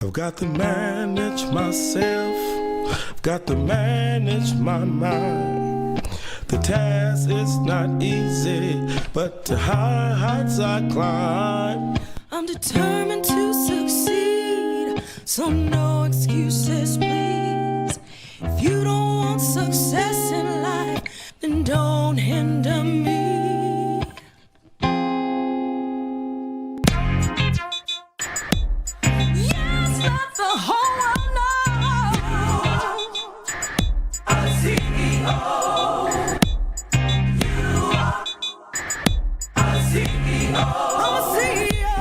I've got to manage myself, I've got to manage my mind. The task is not easy, but to higher heights I climb. I'm determined to succeed, so no excuses, please. If you don't want success in life, then don't hinder me. Yes, let the whole world know you are a CEO. You are a CEO. I'm a CEO.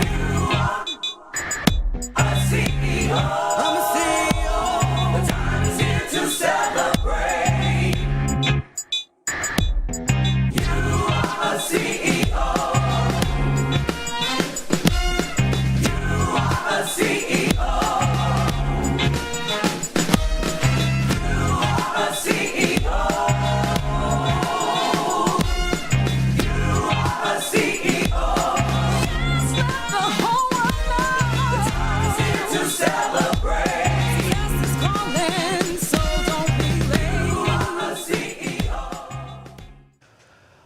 You are a CEO. I'm a CEO. The time is here to celebrate. You are a CEO. You are a CEO. You are a CEO. You are a CEO. Yes, let the whole world know. The time is here to celebrate. Success is calling, so don't be late. You are a CEO.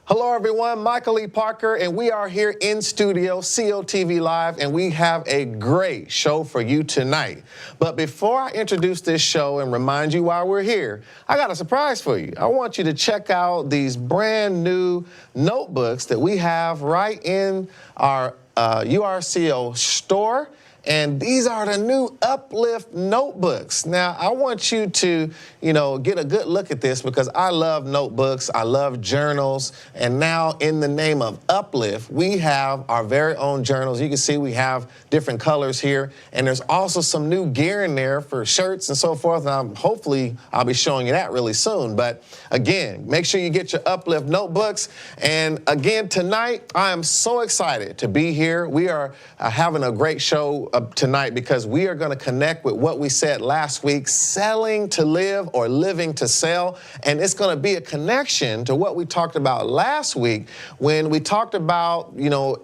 Hello, everyone. Michael E. Parker, and we are here in studio, COTV Live, and we have a great show for you tonight. But before I introduce this show and remind you why we're here, I got a surprise for you. I want you to check out these brand new notebooks that we have right in our URCO store. And these are the new Uplift notebooks. Now, I want you to, get a good look at this because I love notebooks, I love journals, and now in the name of Uplift, we have our very own journals. You can see we have different colors here, and there's also some new gear in there for shirts and so forth, and hopefully I'll be showing you that really soon. But again, make sure you get your Uplift notebooks. And again, tonight, I am so excited to be here. We are having a great show tonight because we are going to connect with what we said last week, selling to live or living to sell. And it's going to be a connection to what we talked about last week when we talked about,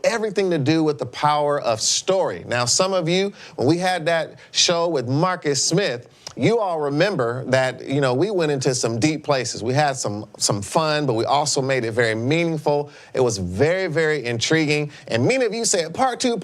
everything to do with the power of story. Now, some of you, when we had that show with Marcus Smith, you all remember that, we went into some deep places. We had some fun, but we also made it very meaningful. It was very, very intriguing. And many of you said, part two,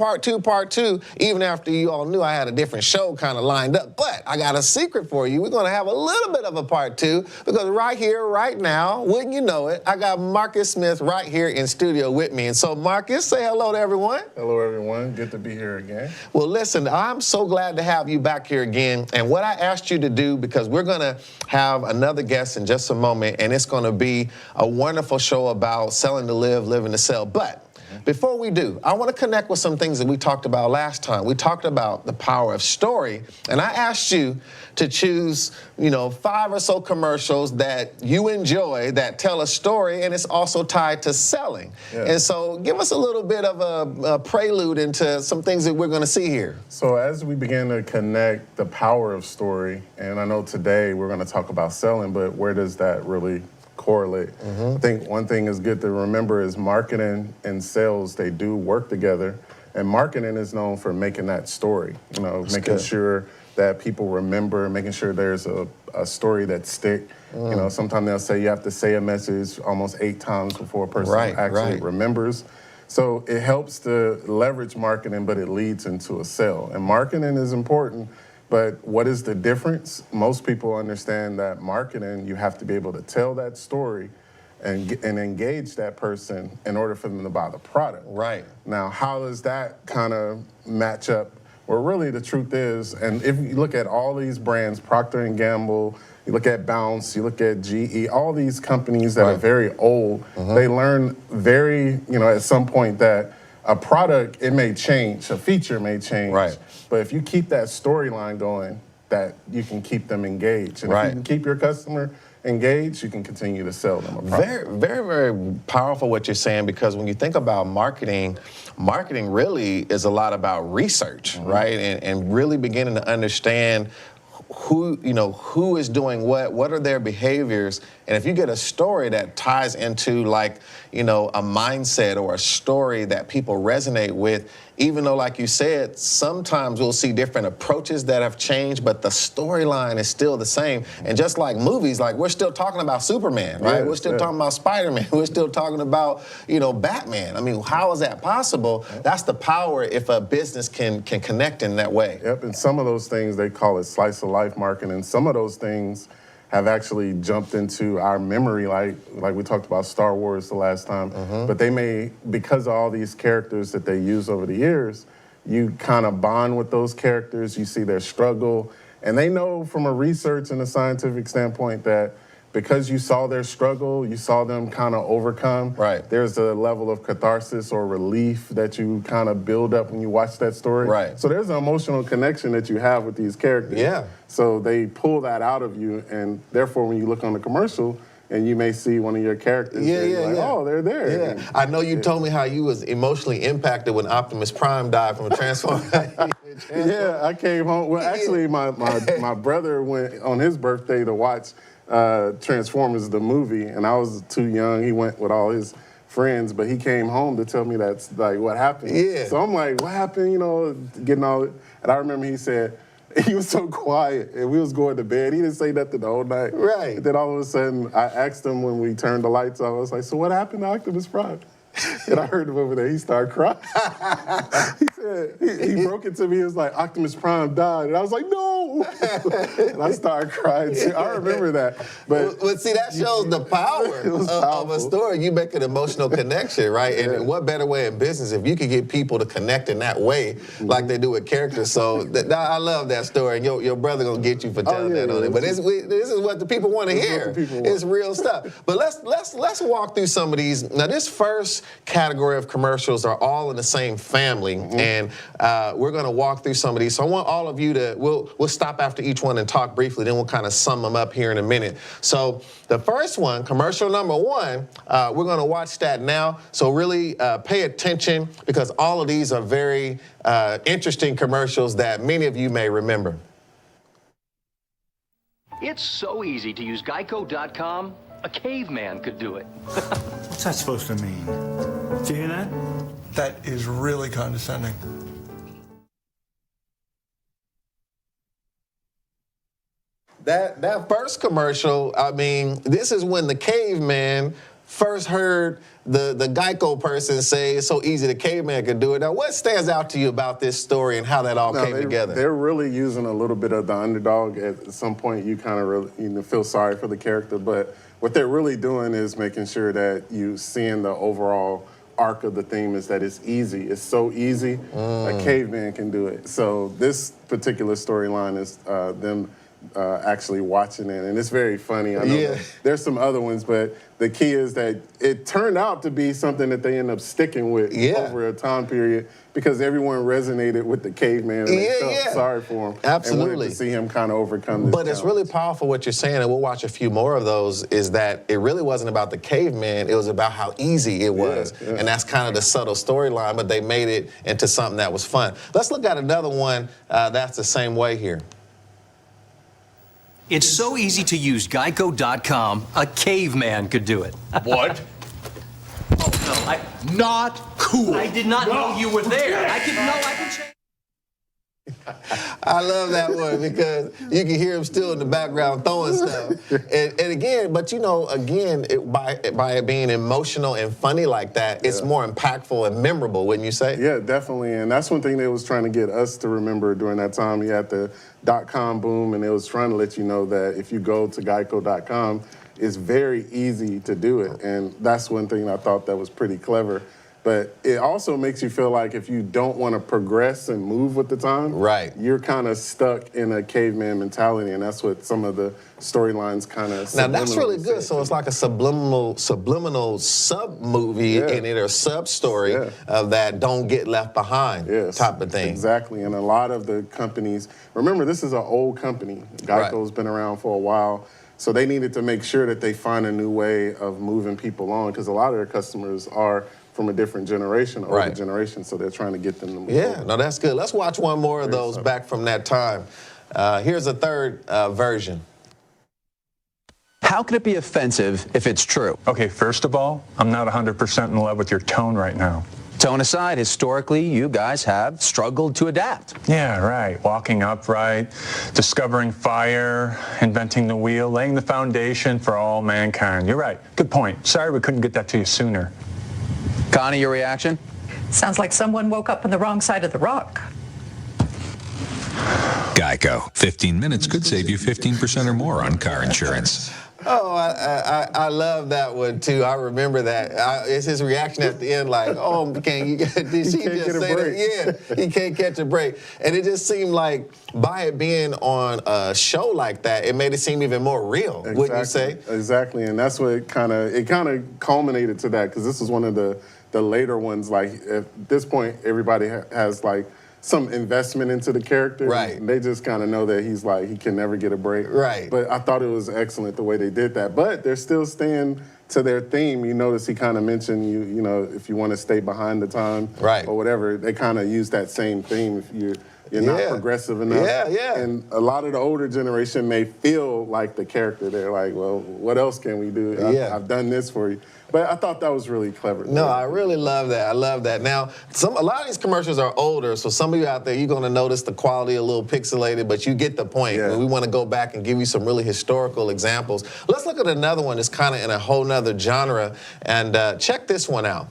even after you all knew I had a different show kind of lined up. But I got a secret for you. We're going to have a little bit of a part two because right here, right now, wouldn't you know it, I got Marcus Smith right here in studio with me. And so, Marcus, say hello to everyone. Hello, everyone. Good to be here again. Well, listen, I'm so glad to have you back here again. And what I asked you to do, because we're going to have another guest in just a moment, and it's going to be a wonderful show about selling to live, living to sell. But before we do, I want to connect with some things that we talked about last time. We talked about the power of story, and I asked you to choose, 5 or so commercials that you enjoy that tell a story, and it's also tied to selling. Yeah. And so give us a little bit of a prelude into some things that we're going to see here. So as we begin to connect the power of story, and I know today we're going to talk about selling, but where does that really correlate? I think one thing is good to remember is marketing and sales, they do work together. And marketing is known for making that story, That's making good. sure that people remember, making sure there's a story that stick. Sometimes they'll say you have to say a message almost 8 times before a person actually remembers. So it helps to leverage marketing, but it leads into a sale. And marketing is important. But what is the difference? Most people understand that marketing, you have to be able to tell that story and engage that person in order for them to buy the product. Right. Now, how does that kind of match up? Well, really, the truth is, and if you look at all these brands, Procter & Gamble, you look at Bounce, you look at GE, all these companies that are very old, they learn at some point that a product, it may change, a feature may change. Right. But if you keep that storyline going, that you can keep them engaged. And if you can keep your customer engaged, you can continue to sell them a product. Very, very, very powerful what you're saying, because when you think about marketing really is a lot about research, right? And really beginning to understand who is doing what are their behaviors. And if you get a story that ties into a mindset or a story that people resonate with, even though, like you said, sometimes we'll see different approaches that have changed, but the storyline is still the same. And just like movies, like we're still talking about Superman, right? Yes, We're still yes. talking about Spider-Man. We're still talking about, Batman. I mean, how is that possible? That's the power if a business can connect in that way. Yep, and some of those things, they call it slice of life marketing. And some of those things have actually jumped into our memory, like we talked about Star Wars the last time. But they may, because of all these characters that they use over the years, you kind of bond with those characters, you see their struggle, and they know from a research and a scientific standpoint that because you saw their struggle, you saw them kind of overcome, Right. there's a level of catharsis or relief that you kind of build up when you watch that story. Right. So there's an emotional connection that you have with these characters. Yeah. So they pull that out of you, and therefore when you look on the commercial, and you may see one of your characters, Yeah, and you're yeah, like, yeah. oh, they're there. Yeah, And- I know you told me how you was emotionally impacted when Optimus Prime died from a transformer. Yeah, I came home. Well, actually, my brother went on his birthday to watch Transformers the movie, and I was too young. He went with all his friends, but he came home to tell me that's like what happened. Yeah. So I'm like, what happened? Getting all. And I remember he said. He was so quiet, and we was going to bed. He didn't say nothing the whole night. Right. And then all of a sudden, I asked him when we turned the lights off. I was like, "So what happened to Optimus Prime?" And I heard him over there. He started crying. He said he broke it to me. He was like, "Optimus Prime died," and I was like, "No!" And I started crying too. I remember that. But see, that shows the power It was of a powerful. story. You make an emotional connection, right? And what better way in business if you could get people to connect in that way, like they do with characters. So I love that story. And your brother gonna get you for telling yeah, that on yeah. it. But this is what the people want to This is hear. what the people want. It's real stuff. But let's walk through some of these. Now, this first category of commercials are all in the same family, and we're going to walk through some of these. So I want all of you to, we'll stop after each one and talk briefly, then we'll kind of sum them up here in a minute. So the first one, commercial number one, we're going to watch that now. So really pay attention because all of these are very interesting commercials that many of you may remember. It's so easy to use GEICO.com, a caveman could do it. What's that supposed to mean? Did you hear that? That is really condescending. That first commercial, I mean, this is when the caveman first heard the GEICO person say it's so easy the caveman could do it. Now, what stands out to you about this story and how that all came together? They're really using a little bit of the underdog. At some point, you kind of really, feel sorry for the character, but what they're really doing is making sure that you seeing the overall arc of the theme is that it's easy. It's so easy, a caveman can do it. So this particular storyline is them actually watching it, and it's very funny. I know Yeah. there's some other ones, but the key is that it turned out to be something that they end up sticking with over a time period because everyone resonated with the caveman and they felt sorry for him. Absolutely. And wanted to see him kind of overcome this But it's challenge. really powerful what you're saying, and we'll watch a few more of those, is that it really wasn't about the caveman, it was about how easy it was. Yeah. And that's kind of the subtle storyline, but they made it into something that was fun. Let's look at another one that's the same way here. It's so easy to use GEICO.com, a caveman could do it. What? Oh, no, Not cool. I did not know you were there. I can change. I love that one because you can hear him still in the background throwing stuff. And again, but again, by it being emotional and funny like that, it's more impactful and memorable, wouldn't you say? Yeah, definitely. And that's one thing they was trying to get us to remember during that time. You had the .com boom, and it was trying to let you know that if you go to geico.com, it's very easy to do it. And that's one thing I thought that was pretty clever. But it also makes you feel like if you don't want to progress and move with the time, you're kind of stuck in a caveman mentality, and that's what some of the storylines kind of. Now that's really good. So it's like a subliminal sub movie in it or sub story of that don't get left behind type of thing. Exactly, and a lot of the companies. Remember, this is an old company. GEICO's been around for a while. So they needed to make sure that they find a new way of moving people on because a lot of their customers are from a different generation, older generation, so they're trying to get them to move on. No, that's good. Let's watch one more of those back from that time. Here's a third version. How can it be offensive if it's true? Okay, first of all, I'm not 100% in love with your tone right now. Tone aside, historically, you guys have struggled to adapt. Yeah, right. Walking upright, discovering fire, inventing the wheel, laying the foundation for all mankind. You're right. Good point. Sorry we couldn't get that to you sooner. Connie, your reaction? Sounds like someone woke up on the wrong side of the rock. GEICO. 15 minutes could save you 15% or more on car insurance. Oh, I love that one too. I remember that. It's his reaction at the end, like, "Oh, did she just say that? Yeah, he can't catch a break." And it just seemed like by it being on a show like that, it made it seem even more real. Exactly. Wouldn't you say? Exactly, and that's what it kind of culminated to that, because this was one of the later ones. Like at this point, everybody has like some investment into the character. Right. And they just kind of know that he's like, he can never get a break. Right. But I thought it was excellent the way they did that. But they're still staying to their theme. You notice he kind of mentioned, you know, if you want to stay behind the time, right, or whatever, they kind of use that same theme if you're not progressive enough. Yeah, yeah. And a lot of the older generation may feel like the character. They're like, well, what else can we do? I've done this for you. But I thought that was really clever. No, I really love that. I love that. Now, a lot of these commercials are older, so some of you out there, you're going to notice the quality a little pixelated, but you get the point. Yeah. We want to go back and give you some really historical examples. Let's look at another one that's kind of in a whole nother genre, and check this one out.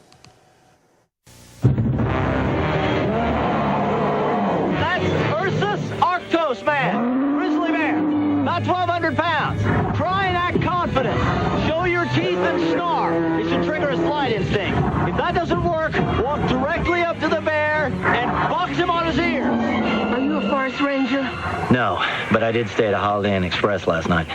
That's Ursus Arctos man, grizzly bear, about 1,200 pounds. Try and act confident. Show your teeth and snarl. It should trigger a slide instinct. If that doesn't work, walk directly up to the bear and box him on his ears. Are you a forest ranger? No, but I did stay at a Holiday Inn Express last night.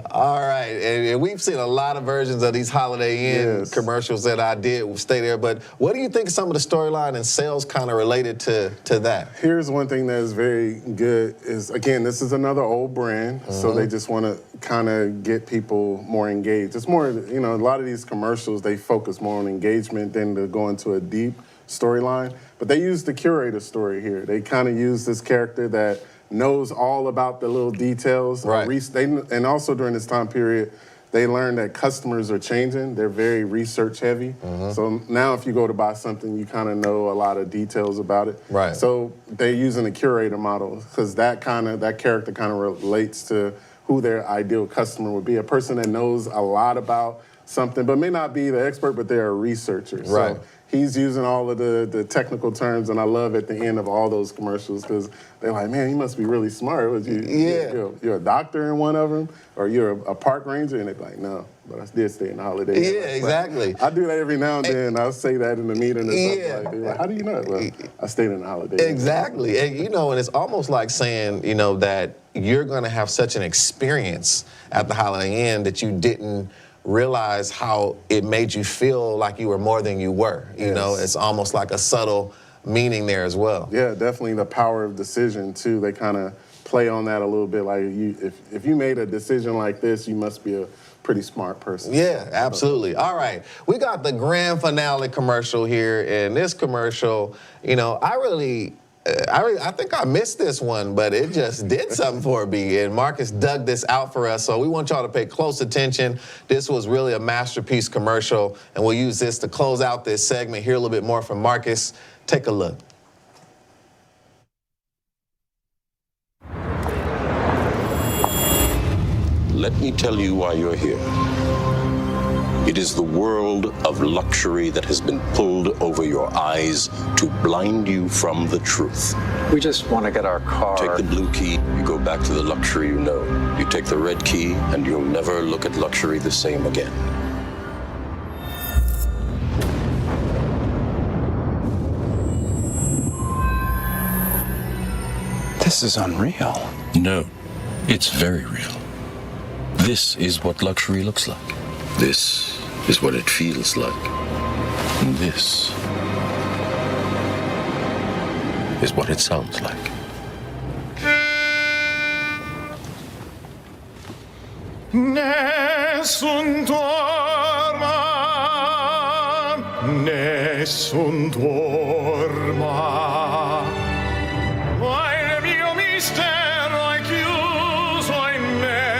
All right, and we've seen a lot of versions of these Holiday Inn commercials that I did stay there, but what do you think some of the storyline and sales kind of related to that? Here's one thing that is very good is, again, this is another old brand, so they just want to kind of get people more engaged. It's more, you know, a lot of these commercials, they focus more on engagement than to go into a deep storyline, but they use the curator story here. They kind of use this character that knows all about the little details. Right. And also during this time period, they learned that customers are changing. They're very research heavy. So now if you go to buy something, you kind of know a lot of details about it. Right. So they're using a curator model because that character kind of relates to who their ideal customer would be. A person that knows a lot about something, but may not be the expert, but they're a researcher. Right. So he's using all of the technical terms, and I love at the end of all those commercials because they're like, man, you must be really smart. You're a doctor in one of them, or you're a park ranger, and they're like, no, but I did stay in the Holiday Inn. Yeah, exactly. I do that every now and then. I'll say that in the meeting or something like that. How do you know it? Well, I stayed in the Holiday Inn. Exactly. And, you know, and it's almost like saying, you know, that you're going to have such an experience at the Holiday Inn that you didn't realize how it made you feel like you were more than you were. You know, it's almost like a subtle meaning there as well. Yeah, definitely the power of decision too. They kind of play on that a little bit. Like if you made a decision like this, you must be a pretty smart person. Yeah, absolutely. All right, we got the grand finale commercial here, and this commercial, you know, I think I missed this one, but it just did something for me, and Marcus dug this out for us, so we want y'all to pay close attention. This was really a masterpiece commercial, and we'll use this to close out this segment, hear a little bit more from Marcus. Take a look. Let me tell you why you're here. It is the world of luxury that has been pulled over your eyes to blind you from the truth. We just want to get our car. Take the blue key, you go back to the luxury you know. You take the red key, and you'll never look at luxury the same again. This is unreal. No, it's very real. This is what luxury looks like. This is what it feels like. And this is what it sounds like. Nessun dorma, nessun dorma, ma il mio mistero è chiuso in me.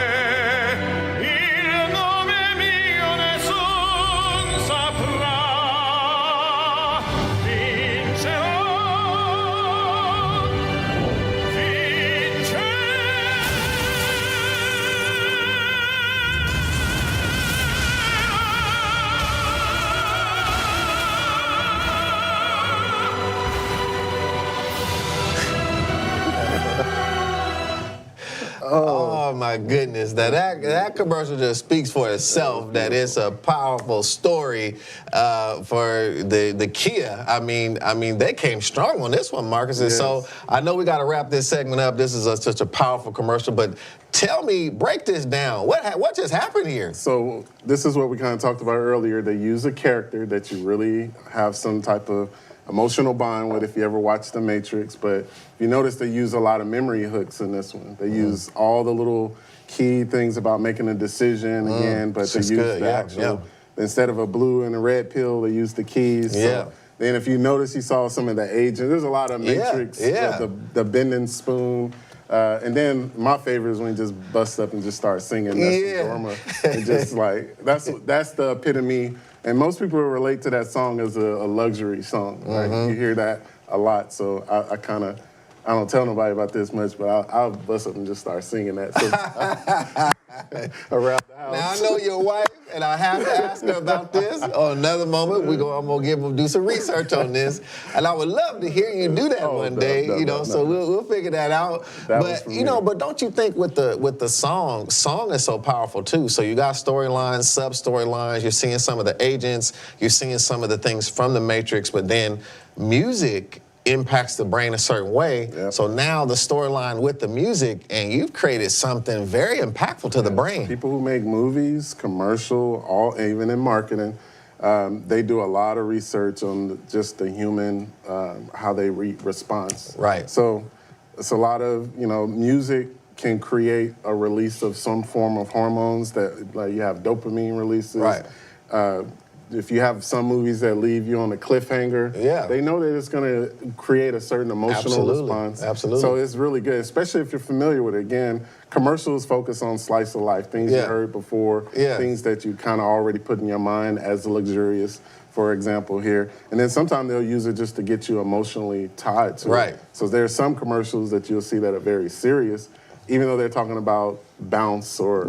my goodness. That commercial just speaks for itself, that it's a powerful story for the Kia. I mean, they came strong on this one, Marcus. And so I know we got to wrap this segment up. This is such a powerful commercial, but tell me, break this down. What just happened here? So this is what we kind of talked about earlier. They use a character that you really have some type of emotional bond with if you ever watch The Matrix. But you notice they use a lot of memory hooks in this one. They use all the little key things about making a decision again, but they use the actual, instead of a blue and a red pill, they use the keys. So then if you notice, you saw some of the agents. There's a lot of Matrix, the bending spoon. And then my favorite is when he just busts up and just starts singing. That's Dorma. And just like, that's the epitome. And most people relate to that song as a luxury song. Right? You hear that a lot. So I don't tell nobody about this much, but I'll bust up and just start singing that. So, around the house. Now I know your wife, and I have to ask her about this on another moment. I'm gonna do some research on this, and I would love to hear you do that one day. So we'll figure that out. But but don't you think with the song is so powerful too? So you got storylines, sub storylines. You're seeing some of the agents. You're seeing some of the things from the Matrix, but then music impacts the brain a certain way. So now the storyline with the music, and you've created something very impactful to the brain. People who make movies, commercial, even in marketing, they do a lot of research on just the human, how they respond. Right. So it's a lot of, music can create a release of some form of hormones that, like you have dopamine releases. Right. If you have some movies that leave you on a cliffhanger, they know that it's going to create a certain emotional response. Absolutely. So it's really good, especially if you're familiar with it. Again, commercials focus on slice of life, things you heard before, things that you kind of already put in your mind as luxurious, for example, here. And then sometimes they'll use it just to get you emotionally tied to it. So there's some commercials that you'll see that are very serious, even though they're talking about bounce or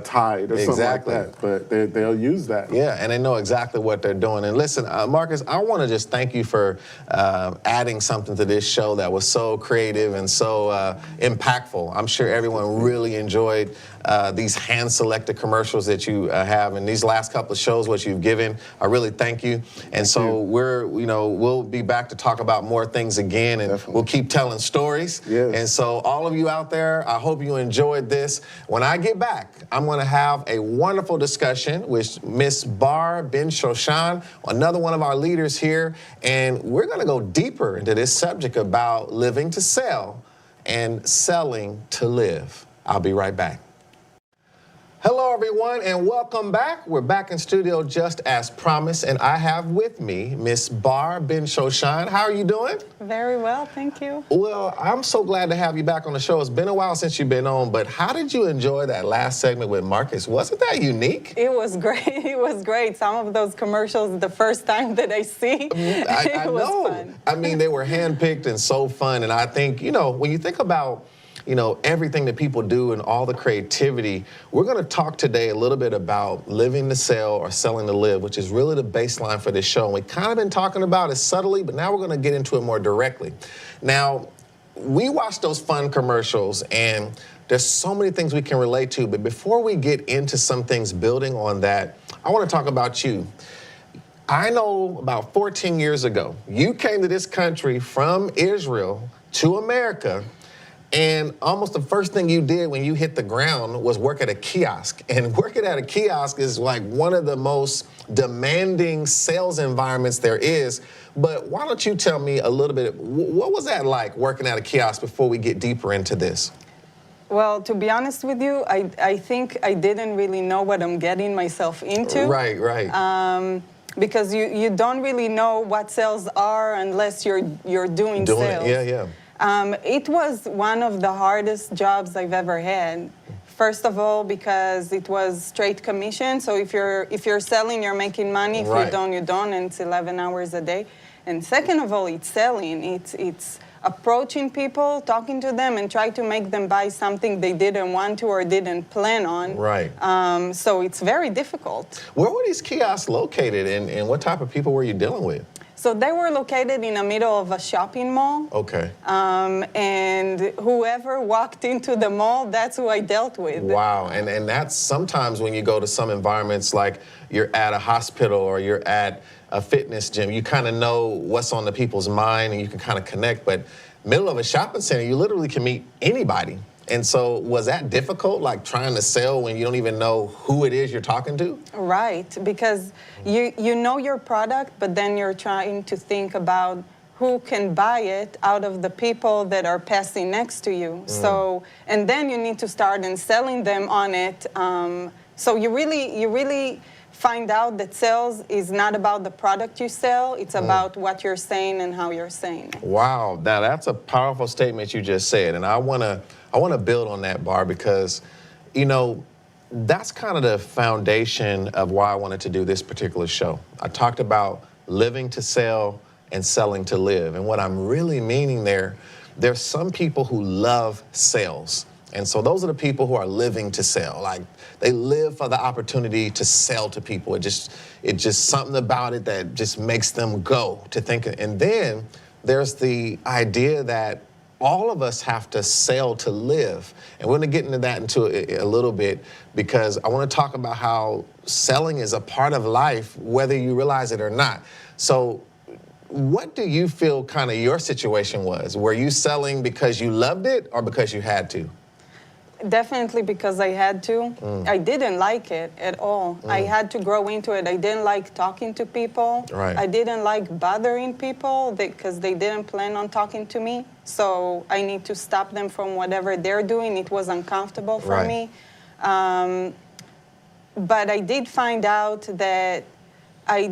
tide or something like that. But they'll use that. Yeah, and they know exactly what they're doing. And listen, Marcus, I want to just thank you for adding something to this show that was so creative and so impactful. I'm sure everyone really enjoyed these hand-selected commercials that you have. And these last couple of shows, what you've given, I really thank you. And so we'll be back to talk about more things again, and we'll keep telling stories. And so all of you out there, I hope you enjoyed this. When I get back, I'm going to have a wonderful discussion with Miss Bar Ben ShoShan, another one of our leaders here, and we're going to go deeper into this subject about living to sell and selling to live. I'll be right back. Hello, everyone, and welcome back. We're back in studio just as promised, and I have with me Miss Bar Ben ShoShan. How are you doing? Very well, thank you. Well, I'm so glad to have you back on the show. It's been a while since you've been on, but how did you enjoy that last segment with Marcus? Wasn't that unique? It was great. It was great. Some of those commercials, the first time that I see, I it was know. fun. I mean, they were handpicked and so fun, and I think, when you think about everything that people do and all the creativity. We're going to talk today a little bit about living to sell or selling to live, which is really the baseline for this show. And we've kind of been talking about it subtly, but now we're going to get into it more directly. Now, we watch those fun commercials, and there's so many things we can relate to. But before we get into some things building on that, I want to talk about you. I know about 14 years ago, you came to this country from Israel to America. And almost the first thing you did when you hit the ground was work at a kiosk. And working at a kiosk is like one of the most demanding sales environments there is. But why don't you tell me a little bit, what was that like working at a kiosk before we get deeper into this? Well, to be honest with you, I think I didn't really know what I'm getting myself into. Right. Because you don't really know what sales are unless you're doing sales. Yeah. It was one of the hardest jobs I've ever had. First of all, because it was straight commission. So if you're selling, you're making money. If you don't, you don't, and it's 11 hours a day. And second of all, it's selling. It's approaching people, talking to them, and try to make them buy something they didn't want to or didn't plan on. Right. So it's very difficult. Where were these kiosks located, and what type of people were you dealing with? So they were located in the middle of a shopping mall. Okay. And whoever walked into the mall, that's who I dealt with. Wow, and that's sometimes when you go to some environments like you're at a hospital or you're at a fitness gym, you kind of know what's on the people's mind and you can kind of connect, but middle of a shopping center, you literally can meet anybody. And so was that difficult, like trying to sell when you don't even know who it is you're talking to? Right, because you know your product, but then you're trying to think about who can buy it out of the people that are passing next to you. So, and then you need to start and selling them on it. So you really find out that sales is not about the product you sell, it's about what you're saying and how you're saying it. Wow, now that's a powerful statement you just said, and I wanna build on that, Bar, because, you know, that's kind of the foundation of why I wanted to do this particular show. I talked about living to sell and selling to live, and what I'm really meaning there's some people who love sales. And so those are the people who are living to sell. Like, they live for the opportunity to sell to people. It's just something about it that just makes them go to think. And then there's the idea that all of us have to sell to live. And we're gonna get into that into a little bit, because I wanna talk about how selling is a part of life, whether you realize it or not. So what do you feel kind of your situation was? Were you selling because you loved it or because you had to? Definitely because I had to. I didn't like it at all. I had to grow into it. I didn't like talking to people. Right. I didn't like bothering people because they didn't plan on talking to me. So I need to stop them from whatever they're doing. It was uncomfortable for me. But I did find out that I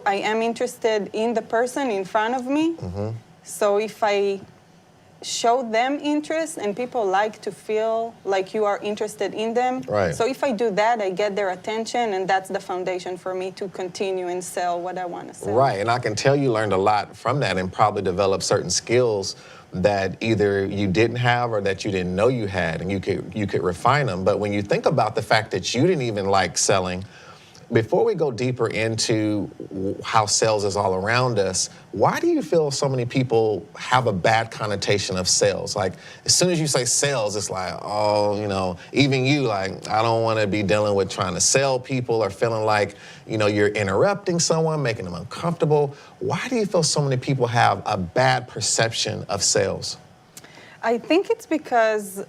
am interested in the person in front of me. So if I show them interest, and people like to feel like you are interested in them. Right. So if I do that, I get their attention, and that's the foundation for me to continue and sell what I want to sell. Right, and I can tell you learned a lot from that and probably developed certain skills that either you didn't have or that you didn't know you had, and you could refine them. But when you think about the fact that you didn't even like selling, before we go deeper into how sales is all around us, why do you feel so many people have a bad connotation of sales? Like, as soon as you say sales, it's like, oh, you know, even you, like, I don't want to be dealing with trying to sell people or feeling like, you know, you're interrupting someone, making them uncomfortable. Why do you feel so many people have a bad perception of sales? I think it's because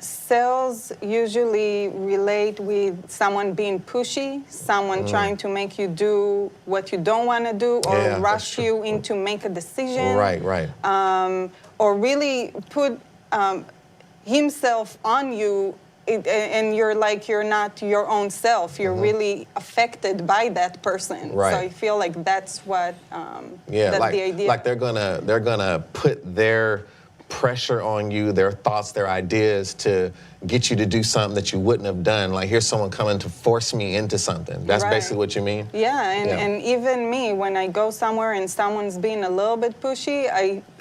sales usually relate with someone being pushy, someone trying to make you do what you don't want to do, or rush you into make a decision. Right, right. Or really put himself on you, and you're not your own self. You're really affected by that person. Right. So I feel like that's what Yeah, that's the idea. like they're gonna put their pressure on you, their thoughts, their ideas to get you to do something that you wouldn't have done. Like, here's someone coming to force me into something. That's basically what you mean? Yeah, and even me, when I go somewhere and someone's being a little bit pushy,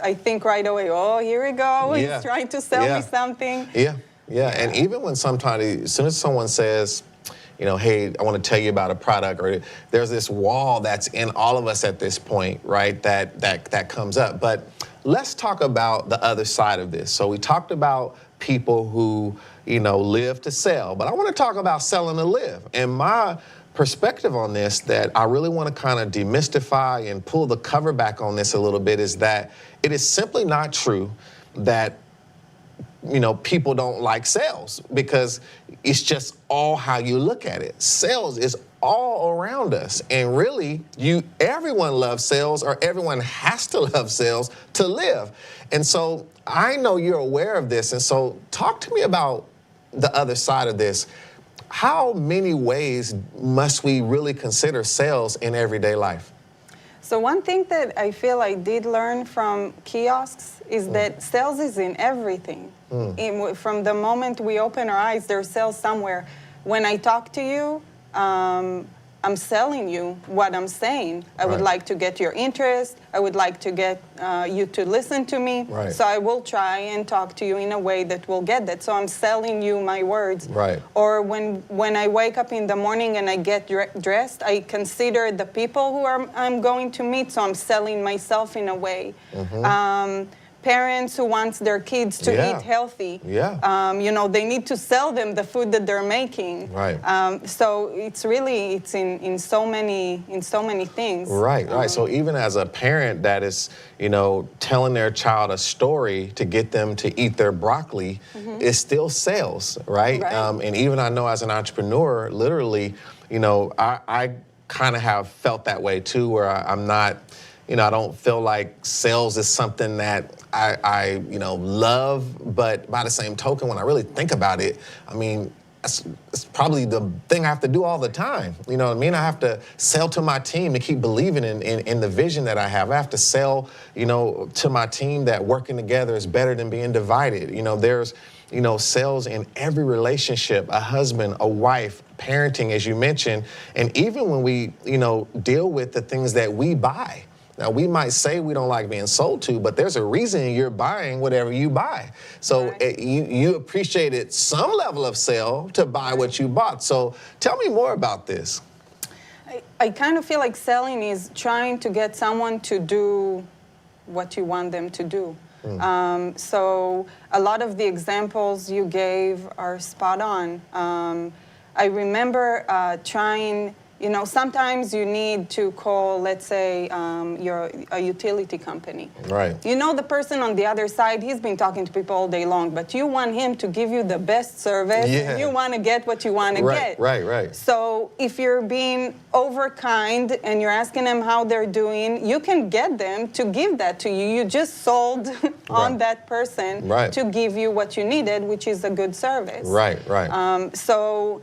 I think right away, oh, here we go, he's trying to sell me something. Yeah, and even when sometimes, as soon as someone says, you know, hey, I want to tell you about a product, or there's this wall that's in all of us at this point, right, that comes up. But let's talk about the other side of this. So we talked about people who, you know, live to sell, but I want to talk about selling to live. And my perspective on this that I really want to kind of demystify and pull the cover back on this a little bit is that it is simply not true that, you know, people don't like sales, because it's just all how you look at it. Sales is all around us, and really, everyone loves sales, or everyone has to love sales to live. And so I know you're aware of this, and so talk to me about the other side of this. How many ways must we really consider sales in everyday life? So one thing that I feel I did learn from kiosks is that sales is in everything. From the moment we open our eyes, there's sales somewhere. When I talk to you, I'm selling you what I'm saying. I would like to get your interest. I would like to get you to listen to me. Right. So I will try and talk to you in a way that will get that. So I'm selling you my words. Right. Or when I wake up in the morning and I get dressed, I consider the people who I'm going to meet. So I'm selling myself in a way. Parents who wants their kids to eat healthy. You know, they need to sell them the food that they're making. Right. So it's in so many things. Right. So even as a parent that is, you know, telling their child a story to get them to eat their broccoli, is still sales, right? And even I know as an entrepreneur, literally, you know, I kind of have felt that way too, where I'm not, you know, I don't feel like sales is something that I you know, love, but by the same token, when I really think about it, I mean, it's probably the thing I have to do all the time. You know what I mean? I have to sell to my team to keep believing in the vision that I have. I have to sell, you know, to my team that working together is better than being divided. You know, there's, you know, sales in every relationship, a husband, a wife, parenting, as you mentioned, and even when we, you know, deal with the things that we buy. Now, we might say we don't like being sold to, but there's a reason you're buying whatever you buy. So you appreciated some level of sale to buy what you bought. So tell me more about this. I kind of feel like selling is trying to get someone to do what you want them to do. So a lot of the examples you gave are spot on. I remember trying. You know, sometimes you need to call, let's say, you're a utility company. Right. You know the person on the other side, he's been talking to people all day long, but you want him to give you the best service. Yeah. You want to get what you want to get. Right. So if you're being overkind and you're asking them how they're doing, you can get them to give that to you. You just sold on that person to give you what you needed, which is a good service. Right. So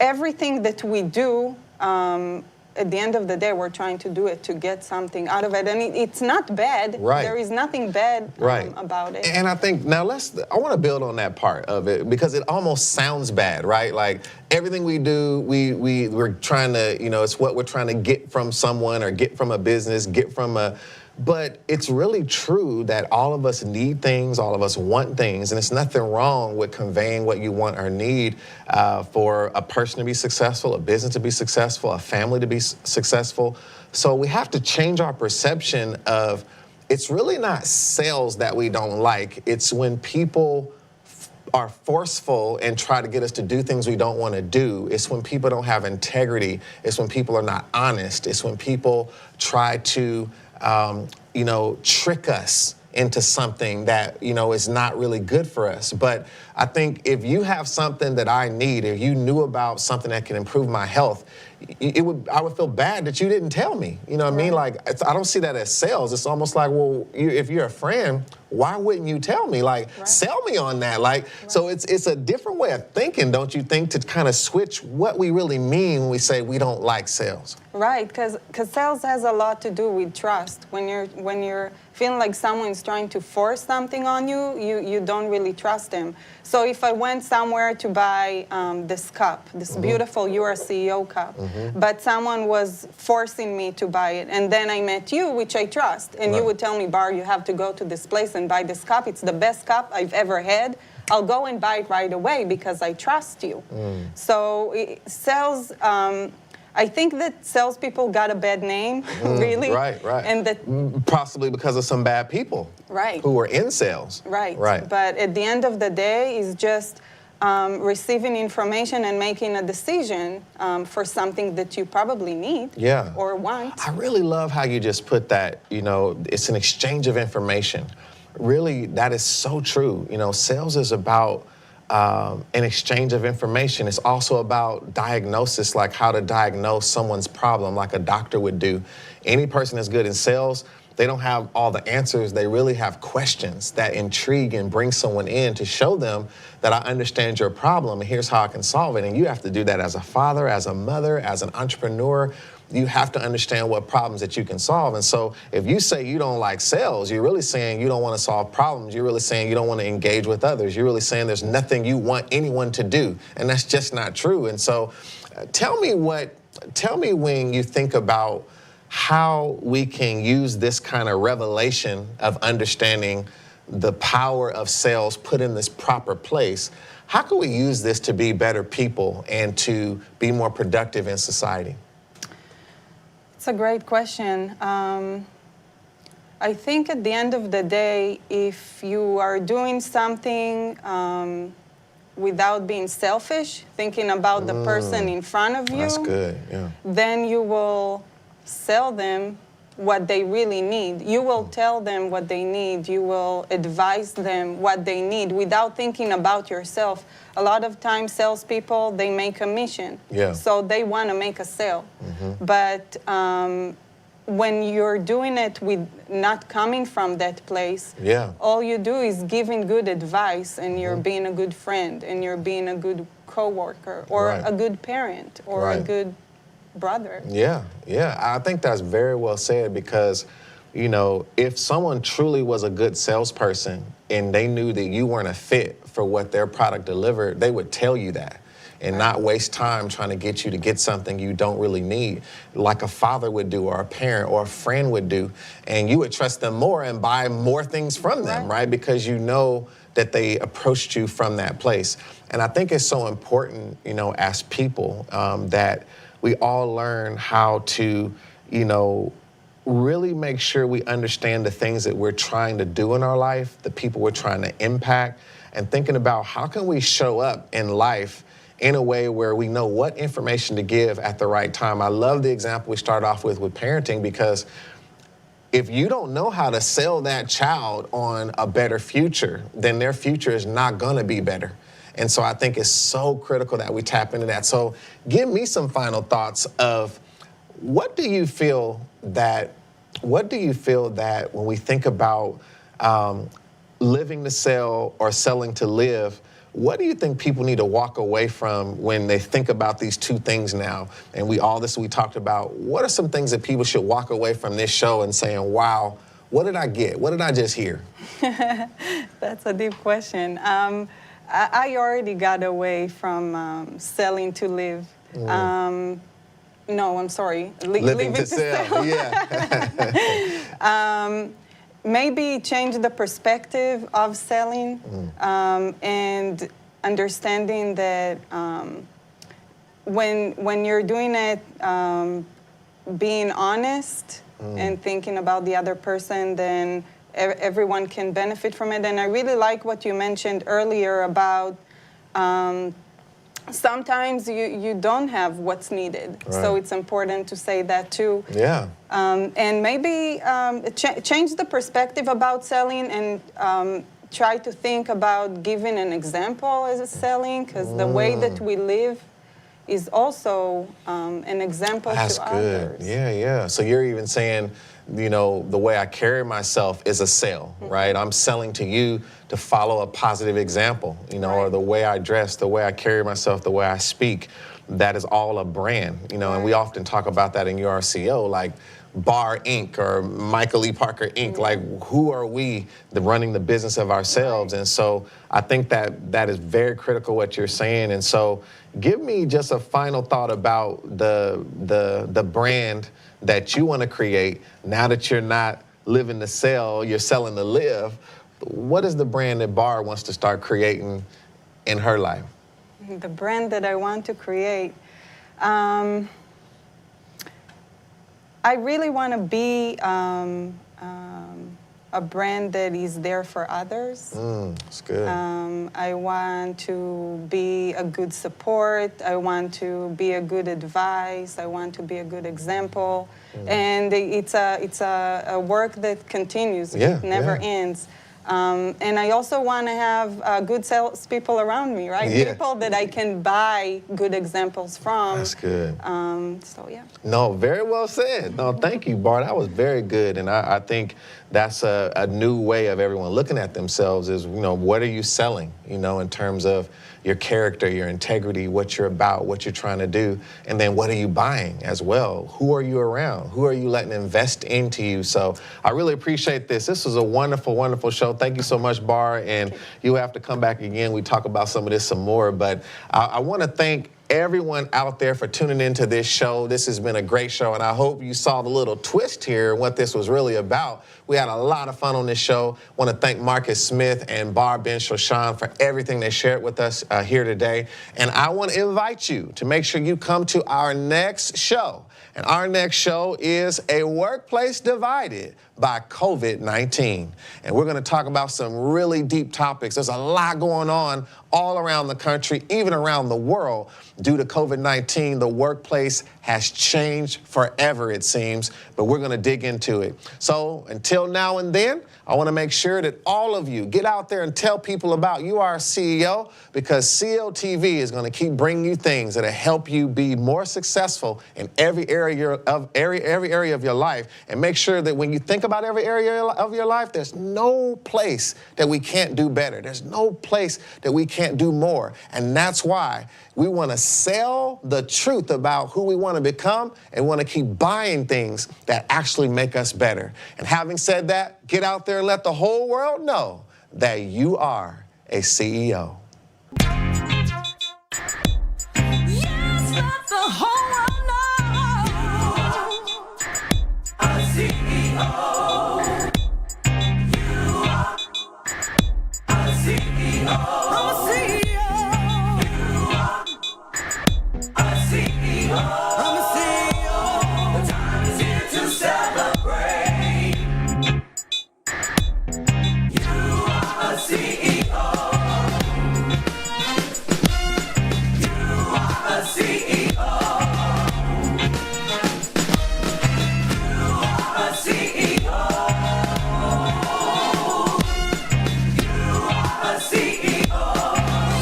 everything that we do, at the end of the day, we're trying to do it to get something out of it. And it's not bad. There is nothing bad about it. And I think, now I want to build on that part of it because it almost sounds bad, right? Like everything we do, we're trying to, you know, it's what we're trying to get from someone or get from a business, get from a... But it's really true that all of us need things, all of us want things, and it's nothing wrong with conveying what you want or need for a person to be successful, a business to be successful, a family to be successful. So we have to change our perception of it's really not sales that we don't like. It's when people are forceful and try to get us to do things we don't want to do. It's when people don't have integrity. It's when people are not honest. It's when people try to you know, trick us into something that, you know, is not really good for us. But I think if you have something that I need, if you knew about something that can improve my health, I would feel bad that you didn't tell me. You know what I mean? Like, I don't see that as sales. It's almost like, well, if you're a friend, why wouldn't you tell me? Like, sell me on that. Like, so it's a different way of thinking, don't you think, to kind of switch what we really mean when we say we don't like sales. Right, because sales has a lot to do with trust. When you're feeling like someone's trying to force something on you, you don't really trust them. So if I went somewhere to buy this cup, this beautiful You Are CEO cup, but someone was forcing me to buy it, and then I met you, which I trust, and you would tell me, Bar, you have to go to this place and buy this cup. It's the best cup I've ever had. I'll go and buy it right away because I trust you. So sales... I think that salespeople got a bad name, really. Right. And that possibly because of some bad people who were in sales. Right. But at the end of the day, it's just receiving information and making a decision for something that you probably need or want. I really love how you just put that, you know, it's an exchange of information. Really, that is so true. You know, sales is about an exchange of information. It's also about diagnosis, like how to diagnose someone's problem, like a doctor would do. Any person that's good in sales, they don't have all the answers. They really have questions that intrigue and bring someone in to show them that I understand your problem and here's how I can solve it. And you have to do that as a father, as a mother, as an entrepreneur. You have to understand what problems that you can solve. And so if you say you don't like sales, you're really saying you don't want to solve problems. You're really saying you don't want to engage with others. You're really saying there's nothing you want anyone to do. And that's just not true. And so tell me what tell me when you think about how we can use this kind of revelation of understanding the power of sales put in this proper place. How can we use this to be better people and to be more productive in society? It's a great question. I think at the end of the day, if you are doing something without being selfish, thinking about the person in front of you, that's good, yeah. Then you will sell them what they really need. You will tell them what they need. You will advise them what they need without thinking about yourself. A lot of times salespeople, they make a mission. Yeah. So they want to make a sale. But when you're doing it with not coming from that place, all you do is giving good advice, and you're being a good friend, and you're being a good coworker, or a good parent, or a good brother. Yeah, yeah. I think that's very well said, because, you know, if someone truly was a good salesperson and they knew that you weren't a fit for what their product delivered, they would tell you that and not waste time trying to get you to get something you don't really need, like a father would do, or a parent or a friend would do. And you would trust them more and buy more things from them, right? Because you know that they approached you from that place. And I think it's so important, you know, as people, that we all learn how to, you know, really make sure we understand the things that we're trying to do in our life, the people we're trying to impact, and thinking about how can we show up in life in a way where we know what information to give at the right time. I love the example we start off with parenting, because if you don't know how to sell that child on a better future, then their future is not gonna be better. And so I think it's so critical that we tap into that. So give me some final thoughts of what do you feel that when we think about living to sell or selling to live, what do you think people need to walk away from when they think about these two things now? And we talked about, what are some things that people should walk away from this show and saying, wow, what did I get? What did I just hear? That's a deep question. I already got away from selling to live. No, I'm sorry. Living to sell, yeah. Maybe change the perspective of selling, and understanding that when you're doing it, being honest and thinking about the other person, then everyone can benefit from it. And I really like what you mentioned earlier about sometimes you don't have what's needed. So it's important to say that too. Yeah. And maybe change the perspective about selling, and try to think about giving an example as a selling, because the way that we live is also an example to others. That's good. Yeah, yeah. So you're even saying, you know, the way I carry myself is a sale, right? I'm selling to you to follow a positive example, you know, or the way I dress, the way I carry myself, the way I speak. That is all a brand, you know, and we often talk about that in URCO, like Bar Inc. or Michael E. Parker Inc. Like, who are we running the business of ourselves? And so I think that is very critical what you're saying. And so give me just a final thought about the brand that you want to create now that you're not living to sell, you're selling to live. What is the brand that Bar wants to start creating in her life? The brand that I want to create, I really want to be a brand that is there for others. That's good. I want to be a good support. I want to be a good advice. I want to be a good example. And it's a work that continues. It never ends. And I also want to have good salespeople around me, right? People that I can buy good examples from. That's good. So, yeah. No, very well said. No, thank you, Bar. That was very good. And I think that's a new way of everyone looking at themselves is, you know, what are you selling, you know, in terms of your character, your integrity, what you're about, what you're trying to do, and then what are you buying as well? Who are you around? Who are you letting invest into you? So I really appreciate this. This was a wonderful, wonderful show. Thank you so much, Bar, and you have to come back again. We talk about some of this some more, but I want to thank everyone out there for tuning into this show. This has been a great show, and I hope you saw the little twist here and what this was really about. We had a lot of fun on this show. I want to thank Marcus Smith and Bar Ben ShoShan for everything they shared with us here today. And I want to invite you to make sure you come to our next show. And our next show is A Workplace Divided by COVID-19. And we're going to talk about some really deep topics. There's a lot going on all around the country, even around the world. Due to COVID-19, the workplace has changed forever, it seems, but we're going to dig into it. So until now and then, I want to make sure that all of you get out there and tell people about You Are a CEO, because COTV is going to keep bringing you things that will help you be more successful in every area of your life. And make sure that when you think about every area of your life, there's no place that we can't do better. There's no place that we can't do more. And that's why we want to sell the truth about who we want to become and want to keep buying things that actually make us better. And having said that, get out there and let the whole world know that you are a CEO. Yes, let the whole world know. A CEO. You are a CEO. I'm a CEO. You are a CEO. I'm a CEO. The time is here to celebrate. You are a CEO. You are a CEO. You are a CEO. You are a CEO.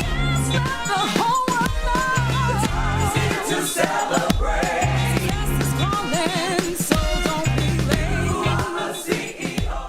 Yes, let the whole world know. The time is here to celebrate. Yes, it's calling, so don't be late. You are a CEO.